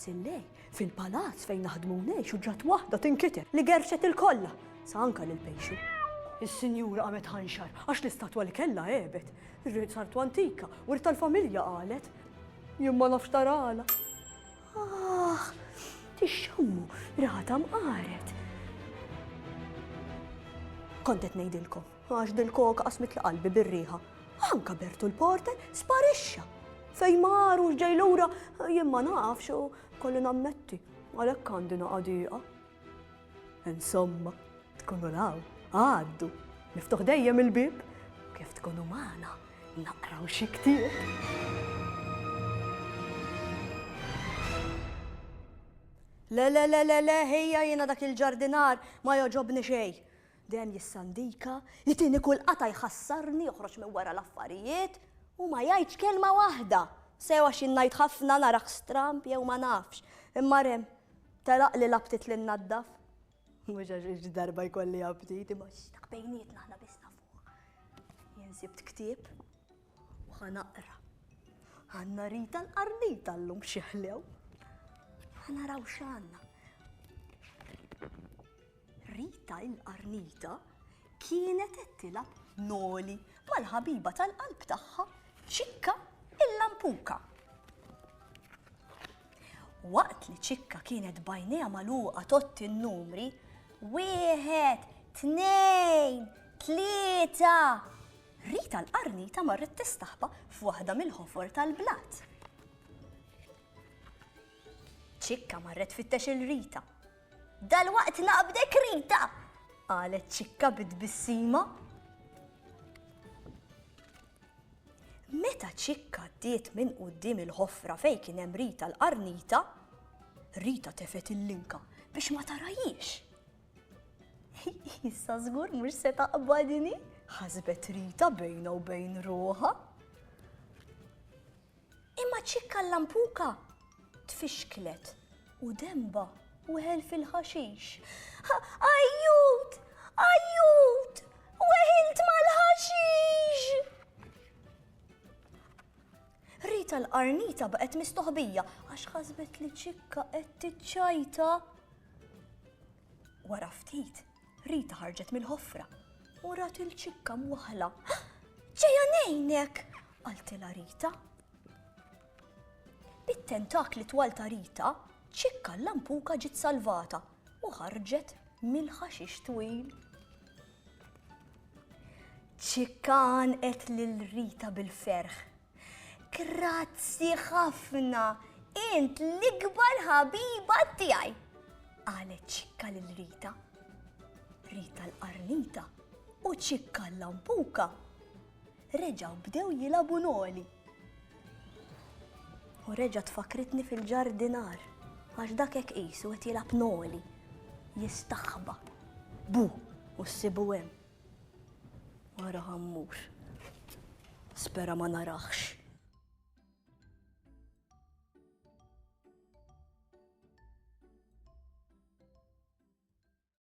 Sillej, fil-palazz fejn naħdmu u ġat waħda tinkiter li gerxet il-kolla, sa anka lil-pejxu. Is-sinjura qamet ħanxar għax l-istatwa li kellha għebet. Ir-rid sartu antika u rid tal-familja qalet. Jien ma nafx tarala. Tixxammu, rata mqaret. Kontet ngħidilkom, għax dil-koka qasmet l-qalbi bir-riħa. Anka Bertu l-porter sparixxa. Fej maru ġej lura jien ma nafx u kollu nammetti għalhekk għandi naqadiqa. Insomma, tkunu law, għaddu, miftuħ dejjem il-bib, kif tkunu magħna naqraw xi ktieb. Le, ħejja jiena dak il-ġardinar ma joġobni xejn. Den jissandika, jitini kull qata jħassarni, joħroġ minn wara l-affarijiet u ma jgħidx kelma waħda. Sewa xi ngħid ħafna naraħ stramp jew ma nafx. Imma rem, telaq li labtit li nnaddaf. Mhux għax darba jkolli abtit, imma x'dak bejnietna aħna biss nafuh. Jien sibt ktieb u ħanaqra. Għandna Rita l-qarnita llum xieħlew. Ħanaraw x'għandna. Rita l-qarnita kienet qed tilab Noli mal-ħabiba tal-qalb tagħha Ċikka il-lampuka. Waqt li Ċikka kienet bajnejha magħluqa totti n-numri 1, 2, 3. Rita l-qarnita marret tistaħba f'waħda mill-ħofor tal-blat. Ċikka marret fittex il-Rita. Dal-waqt naqbdek Rita, qalet Ċikka bid-bissima. Meta Ċikka ddiet minn quddiem il-ħofra fejn kien hemm Rita l-qarnita, Rita tefet il-linka biex ma tarajiex. Issa żgur mhux se taqbadni, ħasbet Rita bejna u bejn ruħha. Imma Ċikka l-lampuka tfixklet u demba weħel fil-ħaxix. Ajjut! Weħilt mal-ħaxix! Rita l-qarnita baqet mistoħbija għax ħasbet li Ċikka qed tiċċajta. Wara ftit, Rita ħarġet mill-ħofra u rat il-Ċikka mwaħla. Ġejja ngħinek, qaltilha Rita. Bit-tentakli twal ta' Rita, Ċikka l-lampuka ġiet salvata u ħarġet mill-ħaxix twil. Ċikka għanqet lil Rita bil-ferħ. Grazzi ħafna, int l-ikbar ħabiba tiegħi, qalet Ċikka lil Rita. Rita l-qarnita u Ċikka l-lampuka reġgħu bdew jilagħbu Noli. U reġa' tfakritni fil-ġardinar, għax dak hekk qisu qed jilgħab Noli, jistaħba, bu u ssibu hemm. Wara ħammur, spera ma naraħx.